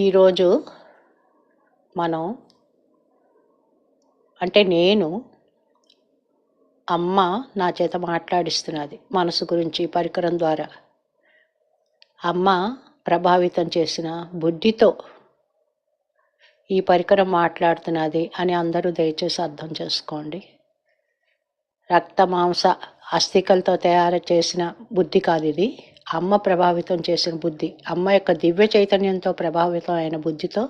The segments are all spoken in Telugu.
ఈరోజు మనం నేను అమ్మ నా చేత మాట్లాడిస్తున్నది మనసు గురించి పరికరం ద్వారా. అమ్మ ప్రభావితం చేసిన బుద్ధితో ఈ పరికరం మాట్లాడుతున్నది అని అందరూ దయచేసి అర్థం చేసుకోండి. రక్త మాంస అస్థికలతో తయారు చేసిన బుద్ధి కాదు ఇది. అమ్మ ప్రభావితం చేసిన బుద్ధి, అమ్మ యొక్క దివ్య చైతన్యంతో ప్రభావితం అయిన బుద్ధితో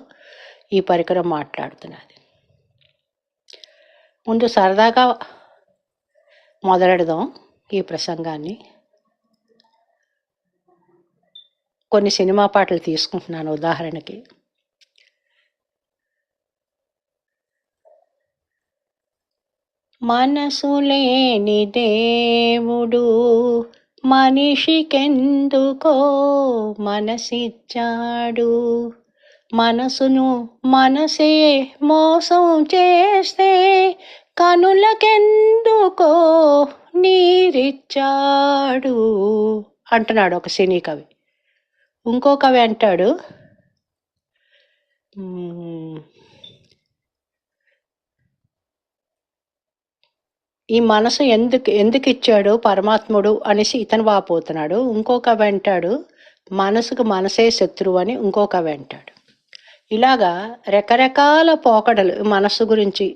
ఈ పరికరం మాట్లాడుతున్నది. ముందు సరదాగా మొదలెడదాం ఈ ప్రసంగాన్ని. కొన్ని సినిమా పాటలు తీసుకుంటున్నాను ఉదాహరణకి. మనసు లేని దేవుడు మనిషికెందుకో మనసిచ్చాడు, మనసును మనసే మోసం చేస్తే కనులకెందుకో నీరిచ్చాడు అంటున్నాడు ఒక సినీ కవి. ఇంకో కవి అంటాడు, ఈ మనసు ఎందుకు ఇచ్చాడు పరమాత్ముడు అనేసి ఇతను వాపోతున్నాడు. ఇంకో కవి అంటాడు, మనసుకు మనసే శత్రువు అని ఇంకో కవి అంటాడు. ఇలాగా రకరకాల పోకడలు మనసు గురించి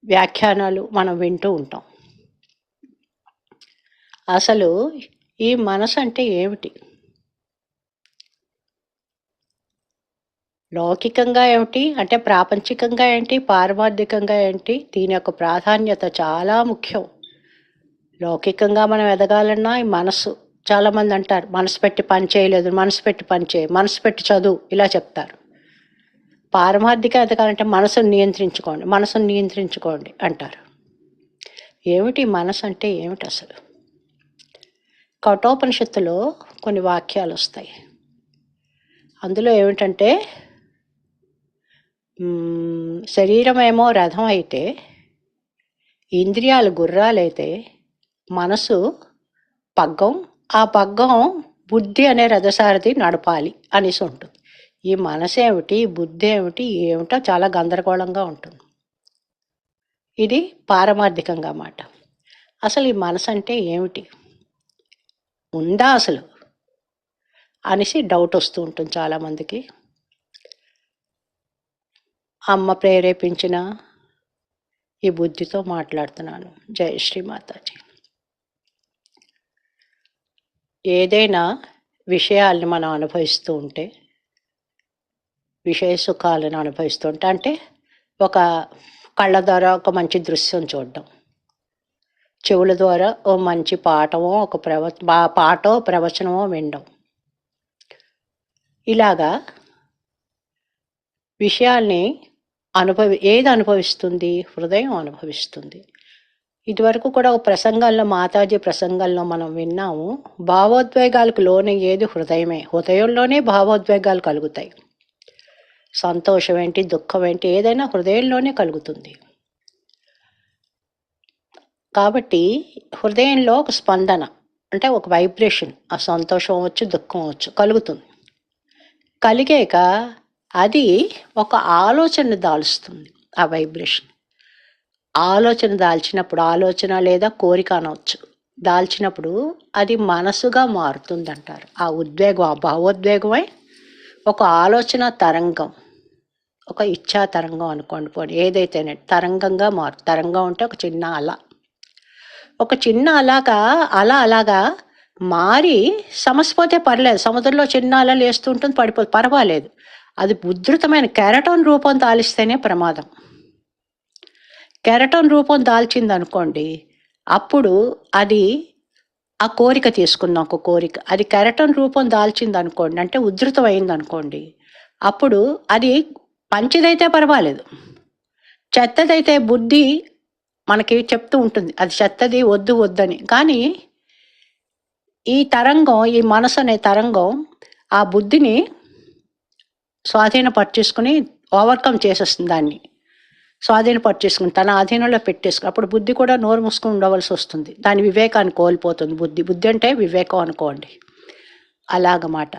వ్యాఖ్యానాలు మనం వింటూ ఉంటాం. అసలు ఈ మనసు అంటే ఏమిటి? లౌకికంగా ఏమిటి అంటే ప్రాపంచికంగా ఏంటి, పారమార్థికంగా ఏంటి? దీని యొక్క ప్రాధాన్యత చాలా ముఖ్యం. లౌకికంగా మనం ఎదగాలన్నా ఈ మనసు, చాలామంది అంటారు మనసు పెట్టి పని చేయలేదు, మనసు పెట్టి పని చేయి, మనసు పెట్టి చదువు, ఇలా చెప్తారు. పారమార్థిక ఎదగాలంటే మనసును నియంత్రించుకోండి అంటారు. ఏమిటి మనసు అంటే ఏమిటి అసలు? కఠోపనిషత్తులో కొన్ని వాక్యాలు వస్తాయి. అందులో ఏమిటంటే, శరీరమేమో రథం అయితే, ఇంద్రియాలు గుర్రాలైతే, మనసు పగ్గం, ఆ పగ్గం బుద్ధి అనే రథసారథి నడపాలి అనేసి ఉంటుంది. ఈ మనసు ఏమిటి, బుద్ధి ఏమిటి, ఏమిటో చాలా గందరగోళంగా ఉంటుంది. ఇది పారమార్థికంగా మాట. అసలు ఈ మనసు అంటే ఏమిటి, ఉందా అసలు అనేసి డౌట్ వస్తూ ఉంటుంది చాలామందికి. అమ్మ ప్రేరేపించిన ఈ బుద్ధితో మాట్లాడుతున్నాను. జై శ్రీ మాతాజీ. ఏదైనా విషయాల్ని మనం అనుభవిస్తూ ఉంటే, విషయ సుఖాలను అనుభవిస్తుంటే, అంటే ఒక కళ్ళ ద్వారా ఒక మంచి దృశ్యం చూడడం, చెవుల ద్వారా ఓ మంచి పాఠమో ఒక పాటో ప్రవచనమో వినడం, ఇలాగా విషయాల్ని ఏది అనుభవిస్తుంది? హృదయం అనుభవిస్తుంది. ఇదివరకు కూడా ఒక ప్రసంగాల్లో, మాతాజీ ప్రసంగాల్లో మనం విన్నాము, భావోద్వేగాలకు లోనయ్యేది హృదయమే. హృదయంలోనే భావోద్వేగాలు కలుగుతాయి. సంతోషం ఏంటి, దుఃఖం ఏంటి, ఏదైనా హృదయంలోనే కలుగుతుంది. కాబట్టి హృదయంలో ఒక స్పందన అంటే ఒక వైబ్రేషన్, ఆ సంతోషం అవచ్చు దుఃఖం అవచ్చు కలుగుతుంది. కలిగాక అది ఒక ఆలోచన దాల్చుతుంది. ఆ వైబ్రేషన్ ఆలోచన దాల్చినప్పుడు, ఆలోచన లేదా కోరిక అనవచ్చు, దాల్చినప్పుడు అది మనసుగా మారుతుంది అంటారు. ఆ ఉద్వేగం, ఆ భావోద్వేగమై ఒక ఆలోచన తరంగం, ఒక ఇచ్ఛా తరంగం అనుకోండి, పోనీ ఏదైతేనే తరంగంగా తరంగం అంటే ఒక చిన్న అల, ఒక చిన్న అలాగా మారి సమస్య పోతే పర్లేదు. సముద్రంలో చిన్న అలలు వేస్తూ ఉంటుంది, పడిపోతుంది, పర్వాలేదు. అది ఉధృతమైన కెరటోన్ రూపం దాల్చితేనే ప్రమాదం. కెరటోన్ రూపం దాల్చింది అనుకోండి, అప్పుడు అది ఆ కోరిక తీసుకుందాం, ఒక కోరిక అది కెరటోన్ రూపం దాల్చింది అనుకోండి, అంటే ఉధృతమైంది అనుకోండి, అప్పుడు అది మంచిదైతే పర్వాలేదు, చెత్తదైతే బుద్ధి మనకి చెప్తూ ఉంటుంది అది చెత్తది, వద్దని. కానీ ఈ తరంగం, ఈ మనసు అనే తరంగం ఆ బుద్ధిని స్వాధీనపరిచేసుకుని ఓవర్కమ్ చేసేస్తుంది, దాన్ని స్వాధీనపరిచేసుకుని తన ఆధీనంలో పెట్టేసుకుని, అప్పుడు బుద్ధి కూడా నోరు మూసుకుని ఉండవలసి వస్తుంది. దాని వివేకాన్ని కోల్పోతుంది. బుద్ధి అంటే వివేకం అనుకోండి, అలాగమాట.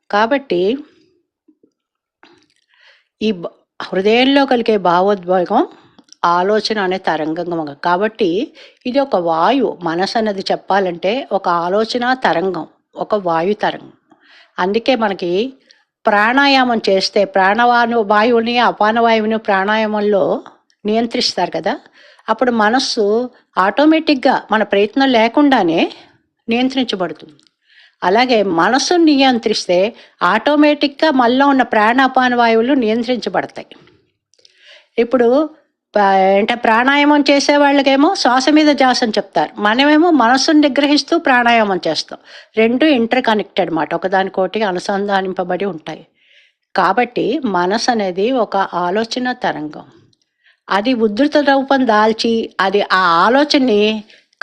కాబట్టి ఈ హృదయంలో కలిగే భావోద్వేగం ఆలోచన అనే తరంగం. కాబట్టి ఇది ఒక వాయువు. మనసు అన్నది చెప్పాలంటే ఒక ఆలోచన తరంగం, ఒక వాయు తరంగం. అందుకే మనకి ప్రాణాయామం చేస్తే వాయువుని అపానవాయువుని ప్రాణాయామంలో నియంత్రిస్తారు కదా, అప్పుడు మనస్సు ఆటోమేటిక్గా మన ప్రయత్నం లేకుండానే నియంత్రించబడుతుంది. అలాగే మనస్సును నియంత్రిస్తే ఆటోమేటిక్గా మనలో ఉన్న ప్రాణాపాన వాయువులు నియంత్రించబడతాయి. ఇప్పుడు అంటే ప్రాణాయామం చేసే వాళ్ళకేమో శ్వాస మీద ధ్యాస అని చెప్తారు, మనమేమో మనస్సును నిగ్రహిస్తూ ప్రాణాయామం చేస్తాం. రెండు ఇంటర్ కనెక్టెడ్ మాట, ఒకదానికోటి అనుసంధానింపబడి ఉంటాయి. కాబట్టి మనసు అనేది ఒక ఆలోచన తరంగం. అది ఉద్ధృత రూపం దాల్చి అది ఆ ఆలోచనని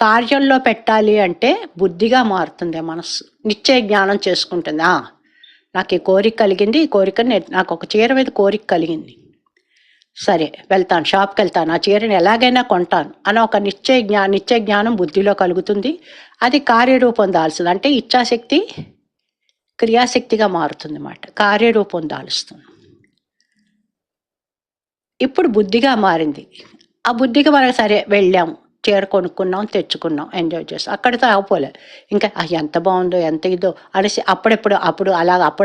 కార్యంలో పెట్టాలి అంటే బుద్ధిగా మారుతుంది మనస్సు. నిశ్చయ జ్ఞానం చేసుకుంటుంది. నాకు ఈ కోరిక కలిగింది, ఈ కోరికని నాకు ఒక చీర మీద కోరిక కలిగింది, సరే వెళ్తాను, షాప్కి వెళ్తాను, ఆ చీరని ఎలాగైనా కొంటాను అని ఒక నిశ్చయ జ్ఞానం బుద్ధిలో కలుగుతుంది. అది కార్యరూపం దాల్సింది. అంటే ఇచ్ఛాశక్తి క్రియాశక్తిగా మారుతుంది అన్నమాట, కార్యరూపం దాలుస్తుంది. ఇప్పుడు బుద్ధిగా మారింది. ఆ బుద్ధికి మనకు సరే వెళ్ళాము, చీర కొనుక్కున్నాం, తెచ్చుకున్నాం, ఎంజాయ్ చేస్తాం, అక్కడితో ఆగిపోలే. ఇంకా ఎంత బాగుందో ఎంత ఇదో అనేసి అప్పుడు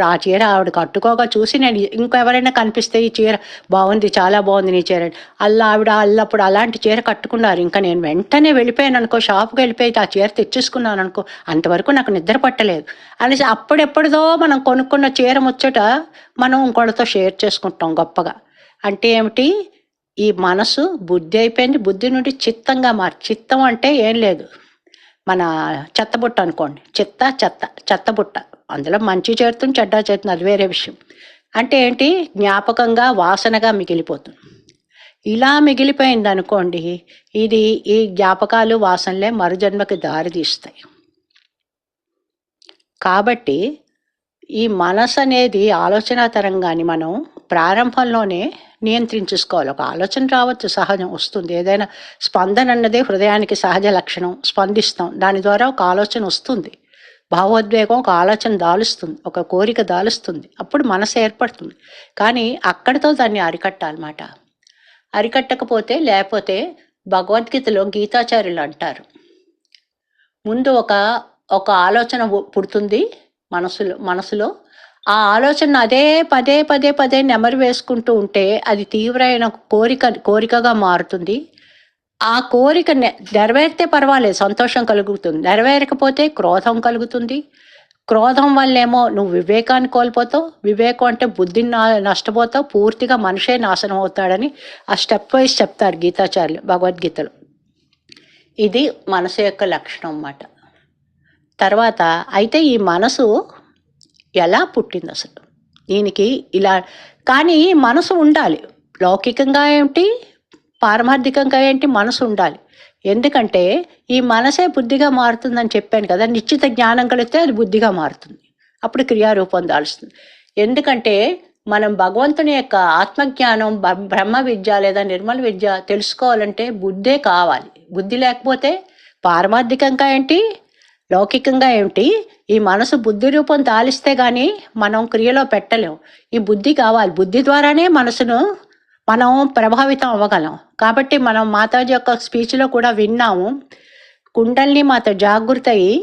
ఆ చీర ఆవిడ కట్టుకోగా చూసి నేను ఇంకెవరైనా కనిపిస్తే ఈ చీర బాగుంది, చాలా బాగుంది నీ చీర, అల్లప్పుడు అలాంటి చీర కట్టుకున్నారు. ఇంకా నేను వెంటనే వెళ్ళిపోయాను అనుకో, షాప్కి వెళ్ళిపోయి ఆ చీర తెచ్చేసుకున్నాను అనుకో, అంతవరకు నాకు నిద్ర పట్టలేదు అనేసి అప్పుడెప్పుడుదో మనం కొనుక్కున్న చీర ముచ్చట మనం ఇంకోటితో షేర్ చేసుకుంటాం గొప్పగా. అంటే ఏమిటి, ఈ మనసు బుద్ధి అయిపోయింది, బుద్ధి నుండి చిత్తంగా చిత్తం అంటే ఏం లేదు, మన చెత్తబుట్ట అనుకోండి, చెత్తబుట్ట, అందులో మంచి చేరుతుంది చెడ్డ చేరుతుంది, అది వేరే విషయం. అంటే ఏంటి, జ్ఞాపకంగా వాసనగా మిగిలిపోతుంది. ఇలా మిగిలిపోయింది అనుకోండి, ఈ జ్ఞాపకాలు వాసనలే మరుజన్మకి దారి తీస్తాయి. కాబట్టి ఈ మనసు అనేది ఆలోచన తరంగాన్ని మనం ప్రారంభంలోనే నియంత్రించుకోవాలి. ఒక ఆలోచన రావచ్చు, సహజం వస్తుంది. ఏదైనా స్పందన అన్నదే హృదయానికి సహజ లక్షణం, స్పందిస్తాం, దాని ద్వారా ఒక ఆలోచన వస్తుంది. భావోద్వేగం ఒక ఆలోచన దాలుస్తుంది, ఒక కోరిక దాలుస్తుంది, అప్పుడు మనసు ఏర్పడుతుంది. కానీ అక్కడితో దాన్ని అరికట్టాలన్నమాట. అరికట్టకపోతే లేకపోతే భగవద్గీతలో గీతాచార్యులు అంటారు, ముందు ఒక ఆలోచన పుడుతుంది మనసులో, ఆ ఆలోచన అదే పదే నెమరు వేసుకుంటూ ఉంటే అది తీవ్రమైన కోరికగా మారుతుంది. ఆ కోరిక నెరవేరితే పర్వాలేదు, సంతోషం కలుగుతుంది. నెరవేరకపోతే క్రోధం కలుగుతుంది. క్రోధం వల్లేమో నువ్వు వివేకాన్ని కోల్పోతావు, వివేకం అంటే బుద్ధిని నష్టపోతావు, పూర్తిగా మనిషే నాశనం అవుతాడని ఆ స్టెప్ వైజ్ చెప్తారు గీతాచార్యులు భగవద్గీతలో. ఇది మనసు యొక్క లక్షణం అన్నమాట. తర్వాత అయితే ఈ మనసు ఎలా పుట్టింది అసలు, దీనికి ఇలా కానీ మనసు ఉండాలి. లౌకికంగా ఏంటి, పారమార్థికంగా ఏంటి, మనసు ఉండాలి. ఎందుకంటే ఈ మనసే బుద్ధిగా మారుతుందని చెప్పాను కదా, నిశ్చిత జ్ఞానం కలిగితే అది బుద్ధిగా మారుతుంది, అప్పుడు క్రియారూపం దాల్స్తుంది. ఎందుకంటే మనం భగవంతుని యొక్క ఆత్మజ్ఞానం, బ్రహ్మ విద్య లేదా నిర్మల విద్య తెలుసుకోవాలంటే బుద్ధే కావాలి. బుద్ధి లేకపోతే పారమార్థికంగా ఏంటి, లౌకికంగా ఏమిటి, ఈ మనసు బుద్ధి రూపం తాలిస్తే గాని మనం క్రియలో పెట్టలేం. ఈ బుద్ధి కావాలి, బుద్ధి ద్వారానే మనసును మనం ప్రభావితం అవ్వగలం. కాబట్టి మనం మాతాజీ యొక్క స్పీచ్లో కూడా విన్నాము, కుండల్ని మాత జాగృత అయి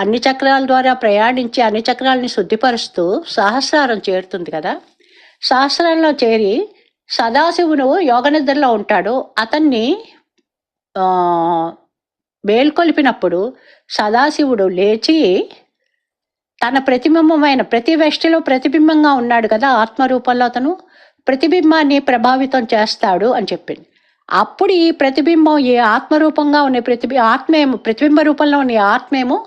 అన్ని చక్రాల ద్వారా ప్రయాణించి అన్ని చక్రాలని శుద్ధిపరుస్తూ సహస్రారం చేరుతుంది కదా. సహస్రంలో చేరి సదాశివుడు యోగ నిద్రలో ఉంటాడు, అతన్ని మేల్కొల్పినప్పుడు సదాశివుడు లేచి తన ప్రతిబింబమైన ప్రతి వ్యక్తిలో ప్రతిబింబంగా ఉన్నాడు కదా, ఆత్మరూపంలో అతను ప్రతిబింబాన్ని ప్రభావితం చేస్తాడు అని చెప్పింది. అప్పుడు ఈ ప్రతిబింబం ఈ ఆత్మరూపంగా ఉన్న ప్రతిబింబ రూపంలో ఉన్న ఆత్మేమో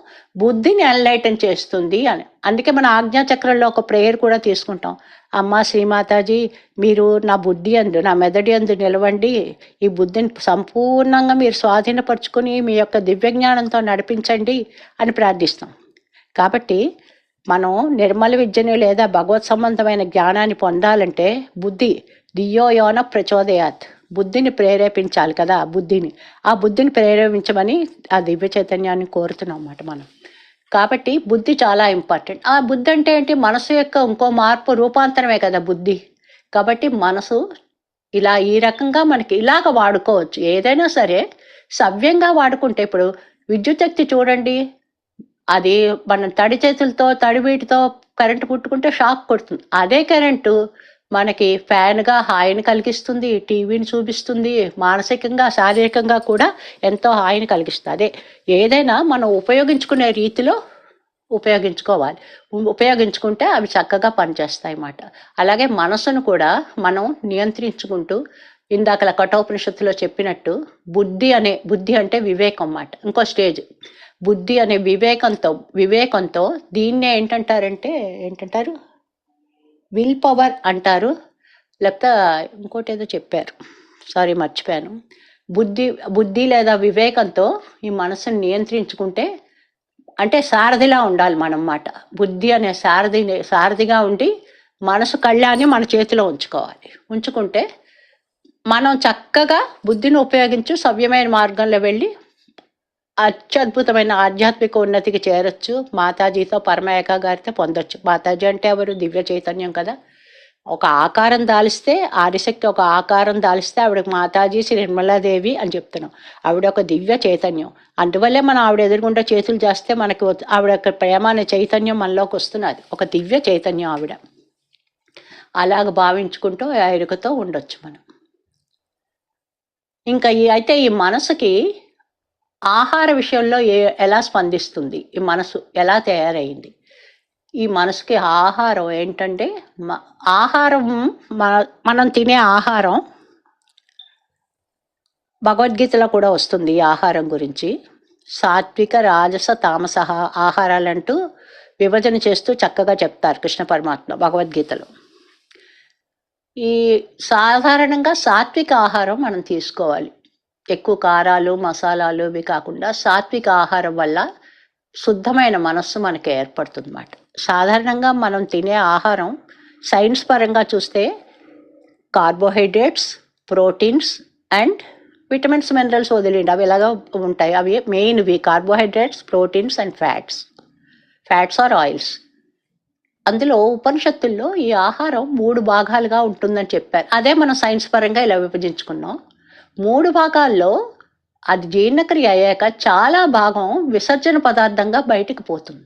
బుద్ధిని ఎన్లైటన్ చేస్తుంది అని. అందుకే మన ఆజ్ఞాచక్రంలో ఒక ప్రేయర్ కూడా తీసుకుంటాం, అమ్మ శ్రీమాతాజీ మీరు నా బుద్ధి అందు, నా మెదడి అందు నిలవండి, ఈ బుద్ధిని సంపూర్ణంగా మీరు స్వాధీనపరుచుకుని మీ యొక్క దివ్యజ్ఞానంతో నడిపించండి అని ప్రార్థిస్తాం. కాబట్టి మనం నిర్మల విద్యను లేదా భగవత్ సంబంధమైన జ్ఞానాన్ని పొందాలంటే బుద్ధి దియోయోన ప్రచోదయాత్, బుద్ధిని ప్రేరేపించాలి కదా, ఆ బుద్ధిని ప్రేరేపించమని ఆ దివ్య చైతన్యాన్ని కోరుతున్నాం అన్నమాట మనం. కాబట్టి బుద్ధి చాలా ఇంపార్టెంట్. ఆ బుద్ధి అంటే ఏంటి, మనసు యొక్క ఇంకో మార్పు రూపాంతరమే కదా బుద్ధి. కాబట్టి మనసు ఇలా ఈ రకంగా మనకి ఇలాగ వాడుకోవచ్చు. ఏదైనా సరే సవ్యంగా వాడుకుంటే, ఇప్పుడు విద్యుత్ శక్తి చూడండి, అది మనం తడి చేతులతో తడి వీటితో కరెంటు పుట్టుకుంటే షాక్ కొడుతుంది. అదే కరెంటు మనకి ఫ్యాన్గా హాయిని కలిగిస్తుంది, టీవీని చూపిస్తుంది, మానసికంగా శారీరకంగా కూడా ఎంతో హాయిని కలిగిస్తుంది. అదే ఏదైనా మనం ఉపయోగించుకునే రీతిలో ఉపయోగించుకోవాలి. ఉపయోగించుకుంటే అవి చక్కగా పనిచేస్తాయి అన్నమాట. అలాగే మనసును కూడా మనం నియంత్రించుకుంటూ, ఇందాకల కఠోపనిషత్తులో చెప్పినట్టు బుద్ధి అంటే వివేకం అన్నమాట. ఇంకో స్టేజ్ బుద్ధి అనే వివేకంతో దీన్నే ఏంటంటారు, విల్ పవర్ అంటారు, లేకపోతే ఇంకోటి ఏదో చెప్పారు, సారీ మర్చిపోయాను. బుద్ధి లేదా వివేకంతో ఈ మనసుని నియంత్రించుకుంటే, అంటే సారథిలా ఉండాలి మనం మాట. బుద్ధి అనే సారథిగా ఉండి మనసు కళ్యాణి మన చేతిలో ఉంచుకుంటే మనం చక్కగా బుద్ధిని ఉపయోగించి సవ్యమైన మార్గంలో వెళ్ళి అత్యద్భుతమైన ఆధ్యాత్మిక ఉన్నతికి చేరొచ్చు. మాతాజీతో పరమేక గారితో పొందొచ్చు. మాతాజీ అంటే ఎవరు? దివ్య చైతన్యం కదా. ఒక ఆకారం దాలిస్తే, ఆదిశక్తి ఒక ఆకారం దాలిస్తే ఆవిడకి మాతాజీ శ్రీ నిర్మలాదేవి అని చెప్తున్నాం. ఆవిడ ఒక దివ్య చైతన్యం. అందువల్లే మనం ఆవిడ ఎదురుగుండా చేతులు చేస్తే మనకి ఆవిడ యొక్క ప్రేమ అనే చైతన్యం మనలోకి వస్తున్నది. ఒక దివ్య చైతన్యం ఆవిడ. అలాగ భావించుకుంటూ ఆ ఎరుకతో ఉండొచ్చు మనం. ఇంకా అయితే ఈ మనసుకి ఆహార విషయంలో ఎలా స్పందిస్తుంది, ఈ మనసు ఎలా తయారైంది? ఈ మనసుకి ఆహారం ఏంటంటే, ఆహారం మనం తినే ఆహారం భగవద్గీతలో కూడా వస్తుంది. ఈ ఆహారం గురించి సాత్విక, రాజస, తామస ఆహారాలంటూ విభజన చేస్తూ చక్కగా చెప్తారు కృష్ణ పరమాత్మ భగవద్గీతలో. ఈ సాధారణంగా సాత్విక ఆహారం మనం తీసుకోవాలి. ఎక్కువ కారాలు, మసాలాలు ఇవి కాకుండా సాత్విక ఆహారం వల్ల శుద్ధమైన మనస్సు మనకి ఏర్పడుతుంది అన్నమాట. సాధారణంగా మనం తినే ఆహారం సైన్స్ పరంగా చూస్తే carbohydrates, proteins and vitamins, minerals వదిలేండి, అవి ఎలాగో ఉంటాయి. అవి మెయిన్వి carbohydrates, proteins and fats or oils. అందులో ఉపనిషత్తుల్లో ఈ ఆహారం 3 భాగాలుగా ఉంటుందని చెప్పారు. అదే మనం సైన్స్ పరంగా ఇలా విభజించుకున్నాం. 3 భాగాల్లో అది జీర్ణక్రియ అయ్యాక చాలా భాగం విసర్జన పదార్థంగా బయటికి పోతుంది.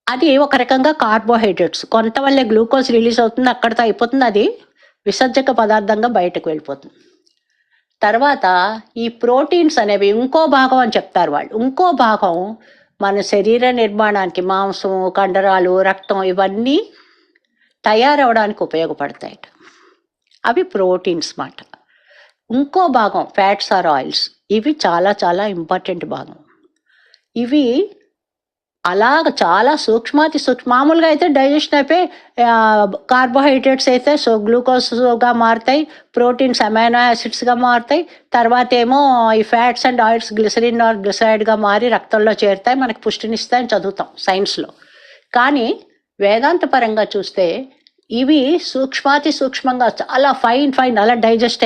అది ఒక రకంగా కార్బోహైడ్రేట్స్, కొంత వల్లే గ్లూకోజ్ రిలీజ్ అవుతుంది, అక్కడితో అయిపోతుంది, అది విసర్జక పదార్థంగా బయటకు వెళ్ళిపోతుంది. తర్వాత ఈ ప్రోటీన్స్ అనేవి ఇంకో భాగం అని చెప్తారు వాళ్ళు. ఇంకో భాగం మన శరీర నిర్మాణానికి, మాంసం, కండరాలు, రక్తం ఇవన్నీ తయారవడానికి ఉపయోగపడతాయి. అవి ప్రోటీన్స్ మాట. ఇంకో భాగం ఫ్యాట్స్ ఆర్ ఆయిల్స్. ఇవి చాలా చాలా ఇంపార్టెంట్ భాగం. ఇవి అలాగ చాలా మామూలుగా అయితే డైజెషన్ అయిపోయి కార్బోహైడ్రేట్స్ అయితే గ్లూకోజ్గా మారుతాయి, ప్రోటీన్స్ అమైనో యాసిడ్స్గా మారుతాయి, తర్వాత ఏమో ఈ fats and oils glycerin or గ్లిసరైడ్గా మారి రక్తంలో చేరుతాయి, మనకి పుష్టినిస్తాయని చదువుతాం సైన్స్లో. కానీ వేదాంత పరంగా చూస్తే ఇవి సూక్ష్మంగా చాలా ఫైన్ అలా డైజెస్ట్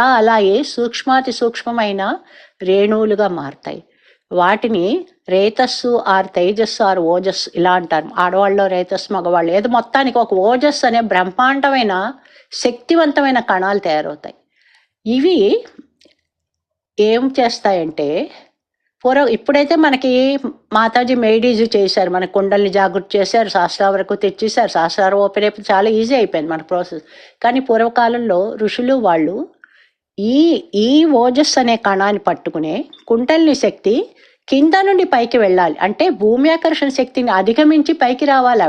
అలాగే సూక్ష్మమైన రేణువులుగా మారుతాయి. వాటిని రేతస్సు ఆర్ తేజస్సు ఆర్ ఓజస్సు ఇలా అంటారు. ఆడవాళ్ళు రేతస్సు, మగవాళ్ళు ఏదో మొత్తానికి ఒక ఓజస్సు అనే బ్రహ్మాండమైన శక్తివంతమైన కణాలు తయారవుతాయి. ఇవి ఏం చేస్తాయంటే, ఇప్పుడైతే మనకి మాతాజీ మెయిడీజీ చేశారు, మన కుండల్ని జాగృతి చేశారు, శాస్త్రాల వరకు తెచ్చేశారు, శాస్త్రాల ఓపెన్ అయిపోయి చాలా ఈజీ అయిపోయింది మన ప్రాసెస్. కానీ పూర్వకాలంలో ఋషులు వాళ్ళు ఈ ఓజస్ అనే కణాన్ని పట్టుకునే కుండలిని శక్తి కింద నుండి పైకి వెళ్ళాలి, అంటే భూమి ఆకర్షణ శక్తిని అధిగమించి పైకి రావాలి.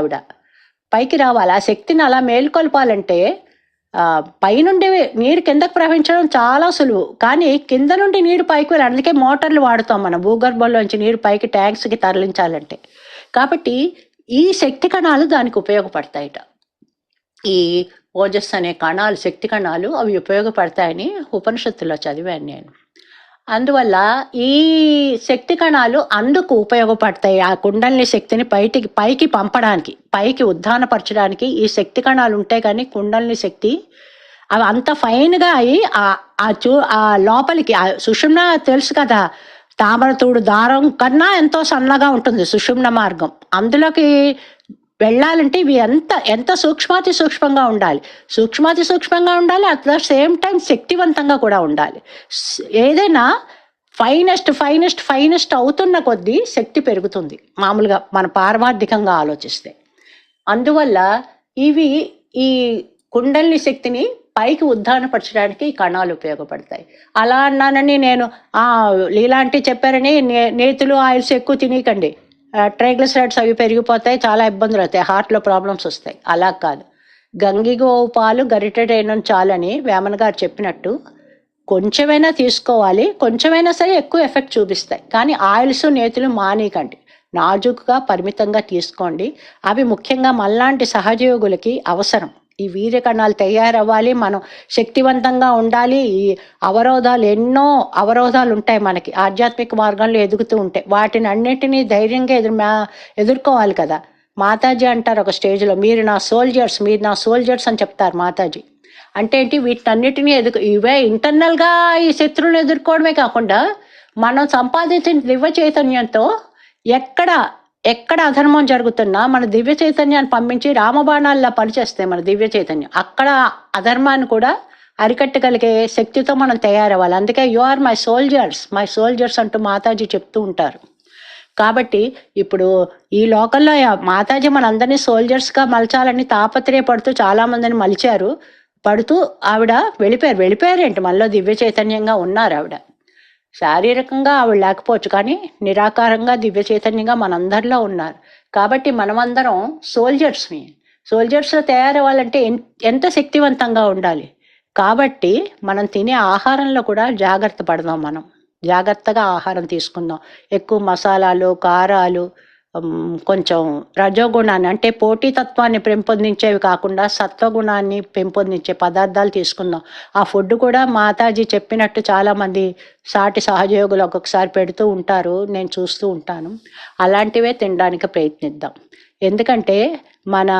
ఆ శక్తిని అలా మేల్కొల్పాలంటే పైనుండి నీరు కిందకు ప్రవహించడం చాలా సులువు, కానీ కింద నుండి నీరు పైకి వెళ్ళి, అందుకే మోటార్లు వాడుతాం మనం భూగర్భంలోంచి నీరు పైకి ట్యాంక్స్కి తరలించాలంటే. కాబట్టి ఈ శక్తి కణాలు దానికి ఉపయోగపడతాయిట. ఈ ఓజస్ అనే కణాలు, శక్తి కణాలు, అవి ఉపయోగపడతాయని ఉపనిషత్తులో చదివాను నేను. అందువల్ల ఈ శక్తి కణాలు అందుకు ఉపయోగపడతాయి. ఆ కుండలిని శక్తిని పైకి పంపడానికి, పైకి ఉద్ధానపరచడానికి ఈ శక్తి కణాలు ఉంటాయి. కానీ కుండలిని శక్తి అవి అంత ఫైన్గా అయి ఆ లోపలికి సుషుమ్న తెలుసు కదా, తామరతూడు దారం కన్నా ఎంతో సన్నగా ఉంటుంది సుషుమ్న మార్గం. అందులోకి వెళ్ళాలంటే ఇవి ఎంత సూక్ష్మాతి సూక్ష్మంగా ఉండాలి, సూక్ష్మాతి సూక్ష్మంగా ఉండాలి, అట్ ద సేమ్ టైం శక్తివంతంగా కూడా ఉండాలి. ఏదైనా ఫైనెస్ట్ ఫైనెస్ట్ ఫైనెస్ట్ అవుతున్న కొద్దీ శక్తి పెరుగుతుంది మామూలుగా మన పారమార్థికంగా ఆలోచిస్తే. అందువల్ల ఇవి ఈ కుండలిని శక్తిని పైకి ఉద్ధానపరచడానికి ఈ కణాలు ఉపయోగపడతాయి. అలా అన్నానని నేను ఇలాంటి చెప్పారని నేతులు ఆయిల్స్ ఎక్కువ తినకండి, ట్రైగ్లిసరైడ్స్ అవి పెరిగిపోతాయి, చాలా ఇబ్బందులు అవుతాయి, హార్ట్లో ప్రాబ్లమ్స్ వస్తాయి. అలా కాదు, గంగిగోవు పాలు గరిటెడైన చాలని వేమన గారు చెప్పినట్టు కొంచెమైనా తీసుకోవాలి, కొంచెమైనా సరే ఎక్కువ ఎఫెక్ట్ చూపిస్తాయి. కానీ ఆయిల్స్ నేతులు మానేయకండి, నాజుకుగా పరిమితంగా తీసుకోండి. అవి ముఖ్యంగా మనలాంటి సహజయోగులకి అవసరం. ఈ వీర్య కణాలు తయారవ్వాలి, మనం శక్తివంతంగా ఉండాలి. ఈ అవరోధాలు ఎన్నో అవరోధాలు ఉంటాయి మనకి ఆధ్యాత్మిక మార్గంలో ఎదుగుతూ ఉంటాయి, వాటిని అన్నిటినీ ధైర్యంగా ఎదుర్కోవాలి కదా. మాతాజీ అంటారు ఒక స్టేజ్లో, మీరు నా సోల్జర్స్ అని చెప్తారు మాతాజీ. అంటే ఏంటి, వీటన్నిటినీ ఇవే ఇంటర్నల్గా ఈ శత్రువులను ఎదుర్కోవడమే కాకుండా మనం సంపాదించిన దివ్య చైతన్యంతో ఎక్కడ అధర్మం జరుగుతున్నా మన దివ్య చైతన్యాన్ని పంపించి రామబాణాల్లో పనిచేస్తే మన దివ్య చైతన్యం అక్కడ అధర్మాన్ని కూడా అరికట్టగలిగే శక్తితో మనం తయారవ్వాలి. అందుకే యు ఆర్ మై సోల్జర్స్ అంటూ మాతాజీ చెప్తూ ఉంటారు. కాబట్టి ఇప్పుడు ఈ లోకల్లో మాతాజీ మనందరినీ సోల్జర్స్గా మలచాలని తాపత్రయపడుతూ చాలామందిని పడుతూ ఆవిడ వెళ్ళిపోయారేంటి, మనలో దివ్య చైతన్యంగా ఉన్నారు ఆవిడ. శారీరకంగా ఆవిడ లేకపోవచ్చు, కానీ నిరాకారంగా దివ్య చైతన్యంగా మనందరిలో ఉన్నారు. కాబట్టి మనమందరం సోల్జర్స్లో తయారవ్వాలంటే ఎంత శక్తివంతంగా ఉండాలి. కాబట్టి మనం తినే ఆహారంలో కూడా జాగ్రత్త పడదాం, మనం జాగ్రత్తగా ఆహారం తీసుకుందాం. ఎక్కువ మసాలాలు, కారాలు, కొంచెం రజోగుణాన్ని అంటే పోటీతత్వాన్ని పెంపొందించేవి కాకుండా సత్వగుణాన్ని పెంపొందించే పదార్థాలు తీసుకుందాం. ఆ ఫుడ్ కూడా మాతాజీ చెప్పినట్టు చాలామంది సాటి సహజయోగులు ఒక్కొక్కసారి పెడుతూ ఉంటారు, నేను చూస్తూ ఉంటాను. అలాంటివే తినడానికి ప్రయత్నిద్దాం. ఎందుకంటే మన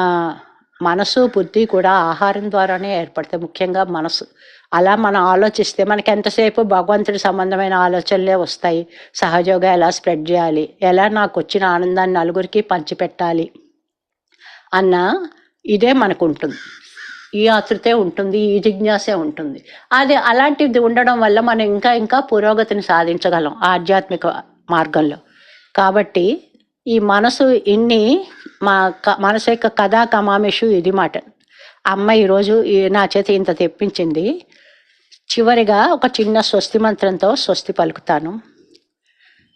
మనసు బుద్ధి కూడా ఆహారం ద్వారానే ఏర్పడతాయి, ముఖ్యంగా మనసు. అలా మనం ఆలోచిస్తే మనకి ఎంతసేపు భగవంతుడి సంబంధమైన ఆలోచనలే వస్తాయి. సహజంగా ఎలా స్ప్రెడ్ చేయాలి, ఎలా నాకు వచ్చిన ఆనందాన్ని నలుగురికి పంచిపెట్టాలి అన్న ఇదే మనకు ఉంటుంది, ఈ ఆతృతే ఉంటుంది, ఈ జిజ్ఞాసే ఉంటుంది. అది అలాంటిది ఉండడం వల్ల మనం ఇంకా పురోగతిని సాధించగలం ఆధ్యాత్మిక మార్గంలో. కాబట్టి ఈ మనసు మనసు యొక్క కథా కమామేషు ఇది మాట. అమ్మ ఈరోజు నా చేత ఇంత తెప్పించింది. చివరిగా ఒక చిన్న స్వస్తి మంత్రంతో స్వస్తి పలుకుతాను.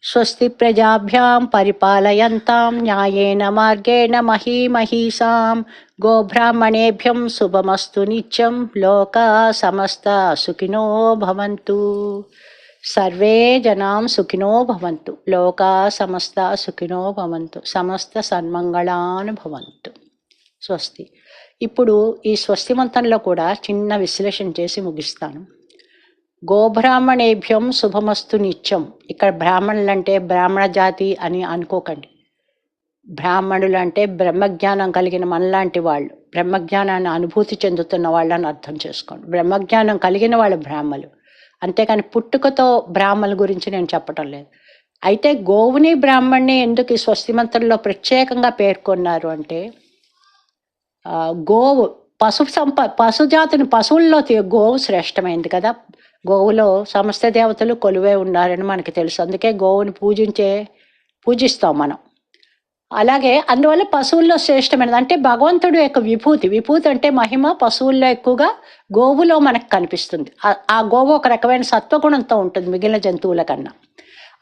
స్వస్తి ప్రజాభ్యాం పరిపాలయంతాం న్యాయేన మార్గేణ మహీమహీసాం గోబ్రాహ్మణేభ్యం శుభమస్తు నిత్యం లోకా సమస్త సుఖినో భవంతు. సర్వే జనాం సుఖినో భవంతు, లోకా సమస్త సుఖినో భవంతు, సమస్త సన్మంగళాన్ భవంతు. స్వస్తి. ఇప్పుడు ఈ స్వస్తి మంత్రంలో కూడా చిన్న విశ్లేషణ చేసి ముగిస్తాను. గోబ్రాహ్మణేభ్యం శుభమస్తు నిత్యం. ఇక్కడ బ్రాహ్మణులు అంటే బ్రాహ్మణ జాతి అని అనుకోకండి. బ్రాహ్మణులు అంటే బ్రహ్మజ్ఞానం కలిగిన మనలాంటి వాళ్ళు, బ్రహ్మజ్ఞానాన్ని అనుభూతి చెందుతున్న వాళ్ళని అర్థం చేసుకోండి. బ్రహ్మజ్ఞానం కలిగిన వాళ్ళు బ్రాహ్మలు, అంతేకాని పుట్టుకతో బ్రాహ్మణుల గురించి నేను చెప్పటం లేదు. అయితే గోవుని బ్రాహ్మణ్ణి ఎందుకు ఈ స్వస్తి మంత్రంలో ప్రత్యేకంగా పేర్కొన్నారు అంటే, గోవు పశుజాతిని పశువుల్లో గోవు శ్రేష్టమైంది కదా. గోవులో సమస్త దేవతలు కొలువై ఉన్నారని మనకి తెలుసు, అందుకే గోవుని పూజిస్తాం మనం. అలాగే అందువల్ల పశువుల్లో శ్రేష్టమైనది అంటే భగవంతుడు యొక్క విభూతి అంటే మహిమ పశువుల్లో ఎక్కువగా గోవులో మనకు కనిపిస్తుంది. ఆ గోవు ఒక రకమైన సత్వగుణంతో ఉంటుంది మిగిలిన జంతువుల కన్నా.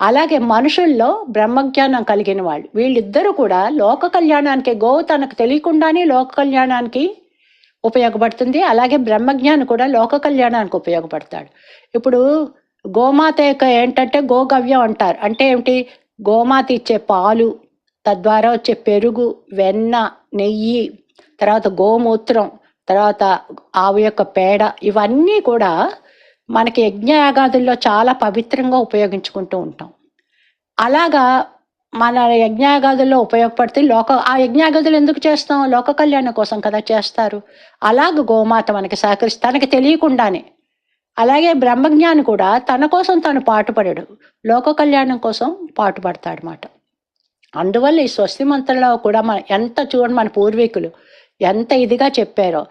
అలాగే మనుషుల్లో బ్రహ్మజ్ఞానం కలిగిన వాళ్ళు, వీళ్ళిద్దరూ కూడా లోక కళ్యాణానికి, గోవు తనకు తెలియకుండానే లోక కళ్యాణానికి ఉపయోగపడుతుంది, అలాగే బ్రహ్మజ్ఞానం కూడా లోక కళ్యాణానికి ఉపయోగపడతాడు. ఇప్పుడు గోమాత యొక్క ఏంటంటే గోగవ్యం అంటారు. అంటే ఏమిటి, గోమాత ఇచ్చే పాలు, తద్వారా వచ్చే పెరుగు, వెన్న, నెయ్యి, తర్వాత గోమూత్రం, తర్వాత ఆవు యొక్క పేడ, ఇవన్నీ కూడా మనకి యజ్ఞయాగాదుల్లో చాలా పవిత్రంగా ఉపయోగించుకుంటూ ఉంటాం. అలాగా మన యజ్ఞయాగాదుల్లో ఉపయోగపడితే ఆ యజ్ఞయాగాదులు ఎందుకు చేస్తాం, లోక కళ్యాణం కోసం కదా చేస్తారు. అలాగ గోమాత మనకి సహకరిస్తే తనకి తెలియకుండానే. అలాగే బ్రహ్మజ్ఞాని కూడా తన కోసం తను పాటుపడడు, లోక కళ్యాణం కోసం పాటుపడతాడు అన్నమాట. అందువల్ల ఈ స్వస్తి మంత్రంలో కూడా ఎంత చూడండి మన పూర్వీకులు ఎంత ఇదిగా చెప్పారో.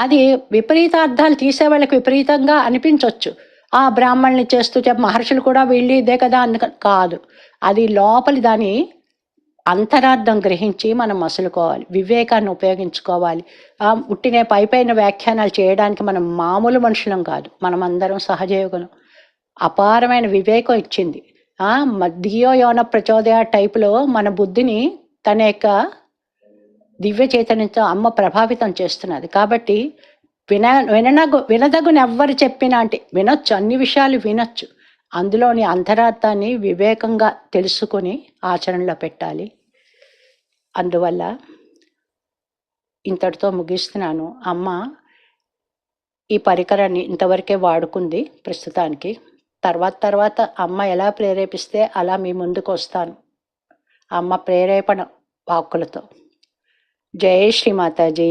అది విపరీత అర్థాలు తీసే వాళ్ళకి విపరీతంగా అనిపించవచ్చు. ఆ బ్రాహ్మణుల్ని చేస్తూ మహర్షులు కూడా వీళ్ళు ఇదే కదా కాదు. అది లోపలి దాని అంతరార్థం గ్రహించి మనం మసులుకోవాలి, వివేకాన్ని ఉపయోగించుకోవాలి. ఉట్టినే పైపైన వ్యాఖ్యానాలు చేయడానికి మనం మామూలు మనుషులం కాదు, మనం అందరం సహజయోగులం. అపారమైన వివేకం ఇచ్చింది. ధియో యోన ప్రచోదయ టైపులో మన బుద్ధిని తన యొక్క దివ్య చైతన్యంతో అమ్మ ప్రభావితం చేస్తున్నది. కాబట్టి వినదగుని ఎవ్వరు చెప్పినా అంటే వినొచ్చు, అన్ని విషయాలు వినొచ్చు. అందులోని అంతరార్థాన్ని వివేకంగా తెలుసుకొని ఆచరణలో పెట్టాలి. అందువల్ల ఇంతటితో ముగిస్తున్నాను. అమ్మ ఈ పరికరాన్ని ఇంతవరకే వాడుకుంది ప్రస్తుతానికి. తర్వాత అమ్మ ఎలా ప్రేరేపిస్తే అలా మీ ముందుకు వస్తాను, అమ్మ ప్రేరేపణ వాక్కులతో. జై శ్రీ మాతాజీ.